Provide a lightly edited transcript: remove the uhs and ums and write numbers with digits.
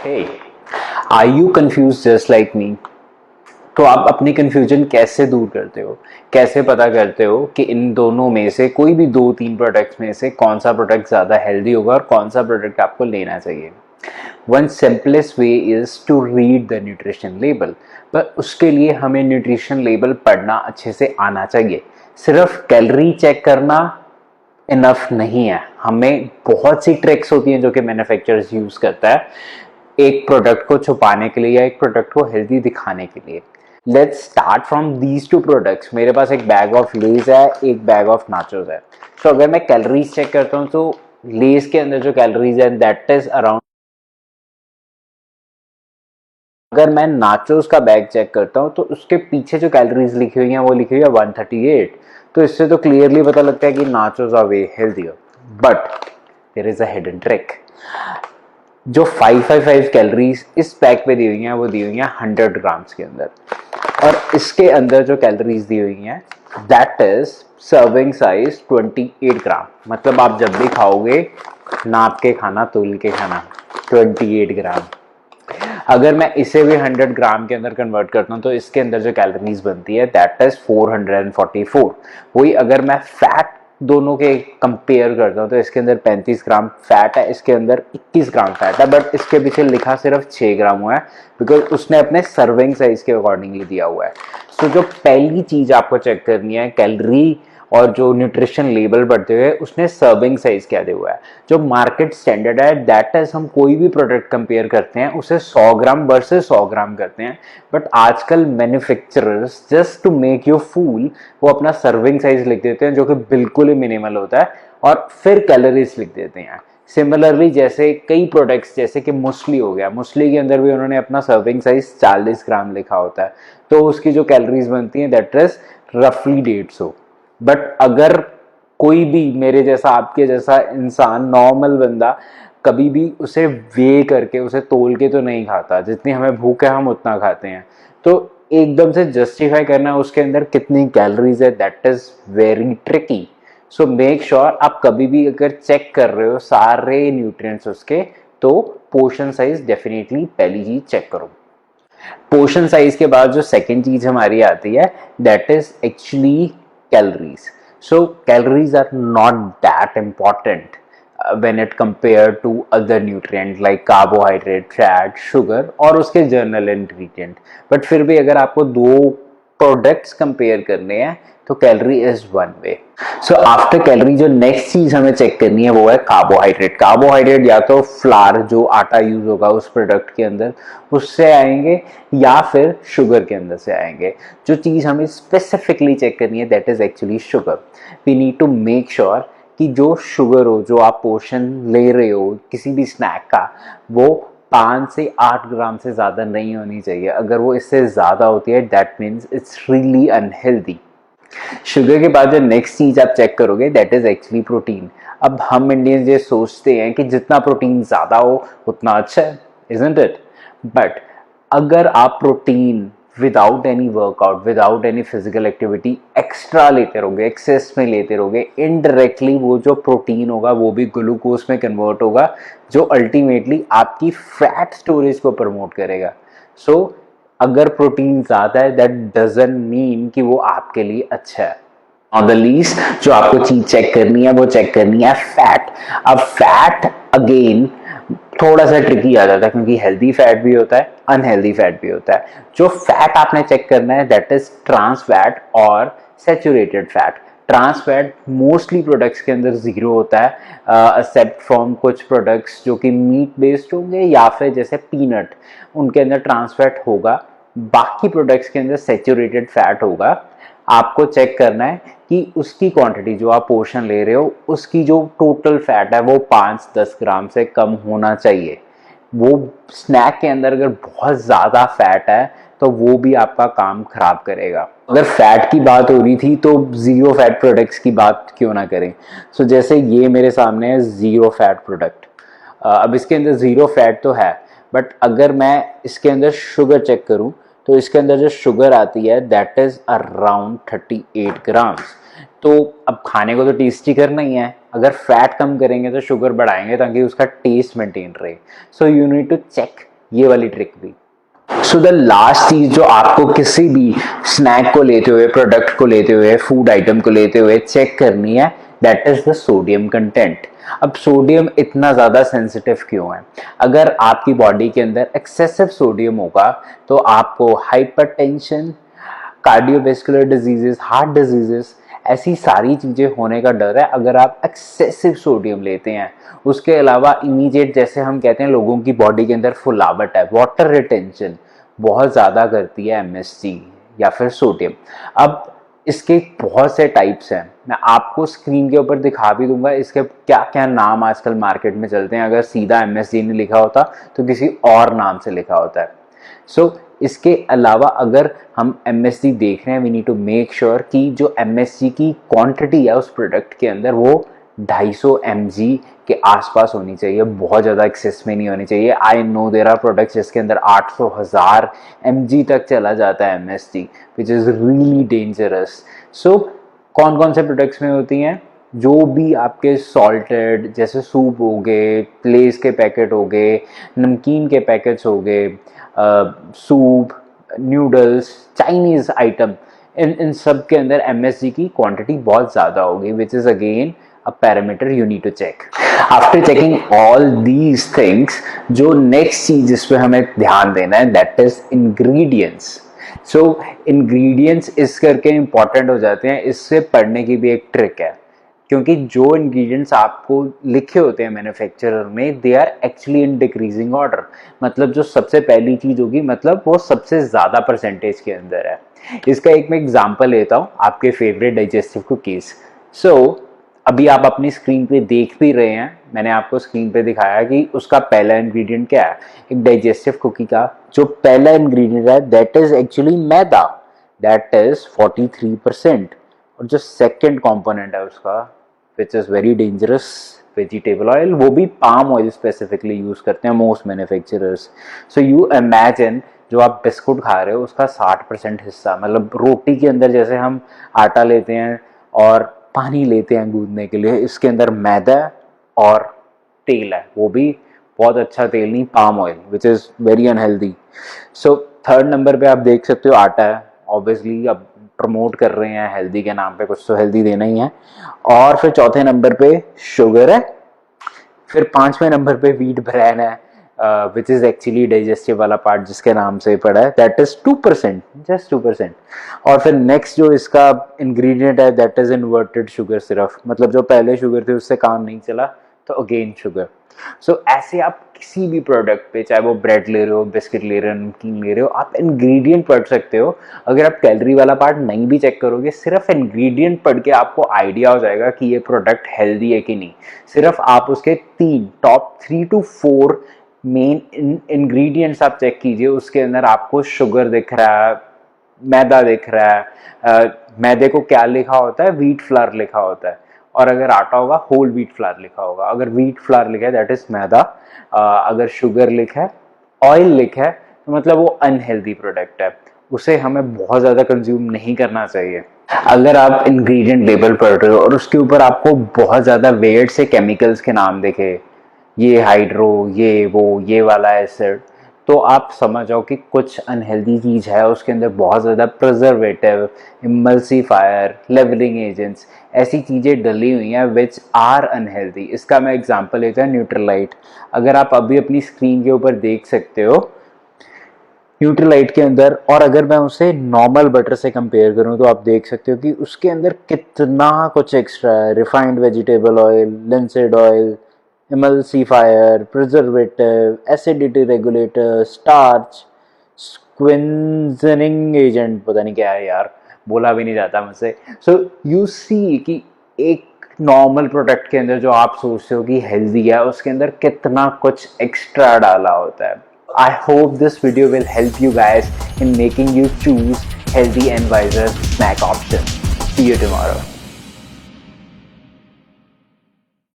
Hey, are you confused just like me? तो आप अपनी कंफ्यूजन कैसे दूर करते हो? कैसे पता करते हो कि इन दोनों में से कोई भी दो तीन प्रोडक्ट्स में से कौन सा प्रोडक्ट ज़्यादा हेल्दी होगा और कौन सा प्रोडक्ट आपको लेना चाहिए? One simplest way is to read the nutrition label, पर उसके लिए हमें न्यूट्रिशन लेबल पढ़ना अच्छे से आना चाहिए। सिर्फ कैलोरी चेक करना इनफ नहीं है, हमें बहुत सी ट्रिक्स होती हैं जो कि मैन्युफैक्चरर्स यूज़ करता है एक प्रोडक्ट को छुपाने के लिए या एक प्रोडक्ट को हेल्दी दिखाने के लिए। Let's start from these two products. मेरे पास एक बैग ऑफ लेज है, एक बैग ऑफ नाचोस है। तो अगर मैं कैलोरीज चेक करता हूँ तो लेज के अंदर जो कैलोरीज है दैट इज अराउंड, अगर मैं नाचोस का बैग चेक करता हूँ तो उसके पीछे जो कैलोरीज लिखी हुई हैं वो लिखी हुई है 138। तो इससे तो क्लियरली पता लगता है कि nachos are way healthier, but there is a hidden trick. जो 555 कैलोरीज इस पैक पे दी हुई हैं वो दी हुई हैं 100 ग्राम्स के अंदर, और इसके अंदर जो कैलोरीज दी हुई हैं दैट इज सर्विंग साइज 28 ग्राम। मतलब आप जब भी खाओगे नाप के खाना, तोल के खाना, 28 ग्राम। अगर मैं इसे भी 100 ग्राम के अंदर कन्वर्ट करता हूँ तो इसके अंदर जो कैलोरीज बनती है दैट इज 444। वही अगर मैं फैट दोनों के कंपेयर करता हूँ तो इसके अंदर 35 ग्राम फैट है, इसके अंदर 21 ग्राम फैट है, बट इसके पीछे लिखा सिर्फ 6 ग्राम हुआ है बिकॉज उसने अपने सर्विंग साइज के अकॉर्डिंगली दिया हुआ है। सो जो पहली चीज आपको चेक करनी है कैलोरी और जो न्यूट्रिशन लेबल पढ़ते हुए उसने सर्विंग साइज क्या दिया हुआ है। जो मार्केट स्टैंडर्ड है दैट इज हम कोई भी प्रोडक्ट कंपेयर करते हैं उसे 100 ग्राम वर्सेस 100 ग्राम करते हैं, बट आजकल manufacturers just to make you fool वो अपना सर्विंग साइज लिख देते हैं जो कि बिल्कुल ही मिनिमल होता है और फिर कैलोरीज लिख देते हैं। सिमिलरली जैसे कई प्रोडक्ट्स जैसे कि मुस्ली हो गया, मुस्ली के अंदर भी उन्होंने अपना सर्विंग साइज 40 ग्राम लिखा होता है, तो उसकी जो कैलोरीज बनती हैं दैट इज रफली 150। बट अगर कोई भी मेरे जैसा आपके जैसा इंसान नॉर्मल बंदा कभी भी उसे वे करके उसे तोल के तो नहीं खाता, जितनी हमें भूख है हम उतना खाते हैं, तो एकदम से जस्टिफाई करना उसके अंदर कितनी कैलोरीज है that is very tricky. So make sure आप कभी भी अगर चेक कर रहे हो सारे न्यूट्रिएंट्स उसके, तो पोर्शन साइज डेफिनेटली पहली चीज चेक करो। पोर्शन साइज के बाद जो सेकेंड चीज हमारी आती है that is actually calories. So calories are not that important when it compared to other nutrients like carbohydrate, fat, sugar और उसके जर्नल ingredient. बट फिर भी अगर आपको दो प्रोडक्ट्स कंपेयर करने हैं तो calorie is one way. So after calorie जो नेक्स्ट चीज हमें चेक करनी है वो है कार्बोहाइड्रेट। कार्बोहाइड्रेट या तो फ्लार जो आटा यूज होगा उस प्रोडक्ट के अंदर उससे आएंगे या फिर शुगर के अंदर से आएंगे। जो चीज हमें स्पेसिफिकली चेक करनी है that is actually sugar. We need to make sure कि जो शुगर हो, जो आप पोर्शन ले रहे हो किसी भी स्नैक का, वो 5 से 8 ग्राम से ज़्यादा नहीं होनी चाहिए। अगर वो इससे ज़्यादा होती है that means it's really unhealthy. Sugar के बाद जो नेक्स्ट चीज आप चेक करोगे दैट इज एक्चुअली प्रोटीन। अब हम इंडियंस ये सोचते हैं कि जितना प्रोटीन ज्यादा हो उतना अच्छा है, इजंट इट? बट अगर आप protein without any workout, without any physical activity extra लेते रहोगे, एक्सेस में लेते रहोगे, इनडायरेक्टली वो जो प्रोटीन होगा वो भी ग्लूकोज में कन्वर्ट होगा जो अल्टीमेटली आपकी फैट स्टोरेज को प्रमोट करेगा। सो अगर प्रोटीन ज्यादा है दैट डजंट मीन कि वो आपके लिए अच्छा है। ऑन द लीस्ट जो आपको चीज चेक करनी है वो चेक करनी है फैट। अब फैट अगेन थोड़ा सा ट्रिकी आ जाता है क्योंकि हेल्दी फैट भी होता है, अनहेल्दी फैट भी होता है। जो फैट आपने चेक करना है दैट इज ट्रांस फैट और saturated fat. Trans fat mostly products के अंदर जीरो होता है एक्सेप्ट फ्रॉम कुछ प्रोडक्ट्स जो कि मीट बेस्ड होंगे या फिर जैसे पीनट, उनके अंदर ट्रांस फैट होगा। बाकी प्रोडक्ट्स के अंदर सैचुरेटेड फैट होगा। आपको चेक करना है कि उसकी क्वांटिटी जो आप पोर्शन ले रहे हो उसकी जो टोटल फैट है वो 5-10 ग्राम से कम होना चाहिए। वो स्नैक के अंदर अगर बहुत ज़्यादा फैट है तो वो भी आपका काम खराब करेगा। अगर फैट की बात हो रही थी तो जीरो फैट प्रोडक्ट्स की बात क्यों ना करें। सो जैसे ये मेरे सामने है जीरो फैट प्रोडक्ट। अब इसके अंदर जीरो फैट तो है बट अगर मैं इसके अंदर शुगर चेक करूं तो इसके अंदर जो शुगर आती है दैट इज अराउंड 38 ग्राम्स। तो अब खाने को तो टेस्टी करना ही है, अगर फैट कम करेंगे तो शुगर बढ़ाएंगे ताकि उसका टेस्ट मेंटेन रहे। So you need to check ये वाली ट्रिक भी। सो द लास्ट चीज जो आपको किसी भी स्नैक को लेते हुए, प्रोडक्ट को लेते हुए, फूड आइटम को लेते हुए चेक करनी है, that is the sodium content. अब सोडियम इतना ज्यादा सेंसिटिव क्यों है? अगर आपकी बॉडी के अंदर एक्सेसिव सोडियम होगा तो आपको hypertension, cardiovascular diseases, heart diseases, ऐसी सारी चीजें होने का डर है अगर आप एक्सेसिव सोडियम लेते हैं। उसके अलावा इमीडिएट, जैसे हम कहते हैं लोगों की बॉडी के अंदर फुलावट है, वाटर रिटेंशन बहुत ज़्यादा करती है एमएसजी या फिर सोडियम। अब इसके बहुत से टाइप्स हैं, मैं आपको स्क्रीन के ऊपर दिखा भी दूंगा इसके क्या क्या नाम आजकल मार्केट में चलते हैं। अगर सीधा एमएसजी नहीं लिखा होता तो किसी और नाम से लिखा होता है। सो इसके अलावा अगर हम एमएसजी देख रहे हैं, we need to make sure कि जो एमएसजी की क्वांटिटी है उस प्रोडक्ट के अंदर वो 250 mg के आसपास होनी चाहिए, बहुत ज़्यादा एक्सेस में नहीं होनी चाहिए। I know there are products जिसके अंदर 800,000 mg तक चला जाता है MSG, which is really dangerous. So कौन कौन से प्रोडक्ट्स में होती हैं? जो भी आपके सॉल्टेड, जैसे सूप हो गए, लेस के पैकेट हो गए, नमकीन के पैकेट्स हो गए, सूप, नूडल्स, चाइनीज़ आइटम, इन सब के अंदर एमएसजी की क्वांटिटी बहुत ज़्यादा होगी, which is again a parameter you need to check. After checking all these things, जो next चीज जिस पे हमें ध्यान देना है, that is ingredients. So ingredients इस करके important हो जाते हैं, इससे पढ़ने की भी एक ट्रिक है, क्योंकि जो इंग्रेडिएंट्स आपको लिखे होते हैं मैन्युफैक्चरर में, they are actually in decreasing order. मतलब जो सबसे पहली चीज होगी, मतलब वो सबसे ज्यादा परसेंटेज के अंदर है। इसका एक मैं एग्जांपल लेता हूँ, आपके फेवरेट डाइजेस्टिव कुकीज। सो अभी आप अपनी स्क्रीन पे देख भी रहे हैं, मैंने आपको स्क्रीन पे दिखाया कि उसका पहला इंग्रेडिएंट क्या है। एक डाइजेस्टिव कुकी का जो पहला इंग्रेडिएंट है, that is actually maida, that is 43%। और जो सेकंड कंपोनेंट है उसका, which is very dangerous, vegetable oil, वो भी पाम ऑयल स्पेसिफिकली यूज करते हैं most manufacturers. So you imagine जो आप बिस्कुट खा रहे हो उसका 60% हिस्सा, मतलब रोटी के अंदर जैसे हम आटा लेते हैं और पानी लेते हैं गूंदने के लिए, इसके अंदर मैदा और तेल है, वो भी बहुत अच्छा तेल नहीं, palm oil, which is very unhealthy. So third number पे आप देख सकते हो आटा है, ऑब्वियसली अब प्रमोट कर रहे हैं हेल्दी के नाम पे, कुछ तो हेल्दी देना ही है। और फिर चौथे नंबर पे शुगर है, फिर पांचवें नंबर पे व्हीट ब्रैन है, विच इज एक्चुअली डाइजेस्टिव वाला पार्ट जिसके नाम से पड़ा है, दैट इज 2%, जस्ट 2%। और फिर नेक्स्ट जो इसका इंग्रेडिएंट है, दैट इज इन्वर्टेड शुगर सिरफ, मतलब जो पहले शुगर थी उससे काम नहीं चला तो अगेन शुगर। सो ऐसे आप किसी भी प्रोडक्ट पे, चाहे वो ब्रेड ले रहे हो, बिस्किट ले रहे हो, नमकीन ले रहे हो, आप इंग्रेडिएंट पढ़ सकते हो। अगर आप कैलोरी वाला पार्ट नहीं भी चेक करोगे, सिर्फ इंग्रेडिएंट पढ़ के आपको आइडिया हो जाएगा कि ये प्रोडक्ट हेल्दी है कि नहीं। सिर्फ आप उसके टॉप 3 to 4 मेन इंग्रेडिएंट्स आप चेक कीजिए, उसके अंदर आपको शुगर दिख रहा है, मैदा दिख रहा है, मैदे को क्या लिखा होता है, व्हीट फ्लावर लिखा होता है, और अगर आटा होगा होल व्हीट फ्लावर लिखा होगा। अगर व्हीट फ्लावर लिखा है दैट इज मैदा, अगर शुगर लिखा है, ऑयल लिखा है, तो मतलब वो अनहेल्दी प्रोडक्ट है, उसे हमें बहुत ज़्यादा कंज्यूम नहीं करना चाहिए। अगर आप इंग्रेडिएंट लेबल पढ़ रहे हो और उसके ऊपर आपको बहुत ज़्यादा वेयर्ड से केमिकल्स के नाम दिखे, ये हाइड्रो, ये वो, ये वाला एसिड, तो आप समझ जाओ कि कुछ अनहेल्दी चीज़ है, उसके अंदर बहुत ज़्यादा प्रिजर्वेटिव, इमल्सीफायर, लेवलिंग एजेंट्स, ऐसी चीज़ें डली हुई हैं विच आर अनहेल्दी। इसका मैं एग्जांपल लेता हूँ न्यूट्रीलाइट। अगर आप अभी अपनी स्क्रीन के ऊपर देख सकते हो न्यूट्रीलाइट के अंदर, और अगर मैं उसे नॉर्मल बटर से कंपेयर करूं तो आप देख सकते हो कि उसके अंदर कितना कुछ एक्स्ट्रा है। Refined vegetable oil, linseed oil, emulsifier, preservative, acidity regulator, starch, squeezing agent, पता नहीं क्या है यार, बोला भी नहीं जाता मुझसे। सो यू सी कि एक नॉर्मल प्रोडक्ट के अंदर जो आप सोचते हो कि हेल्दी है, उसके अंदर कितना कुछ एक्स्ट्रा डाला होता है। I hope this video will help you guys in making you choose healthy and wiser snack options. See you tomorrow.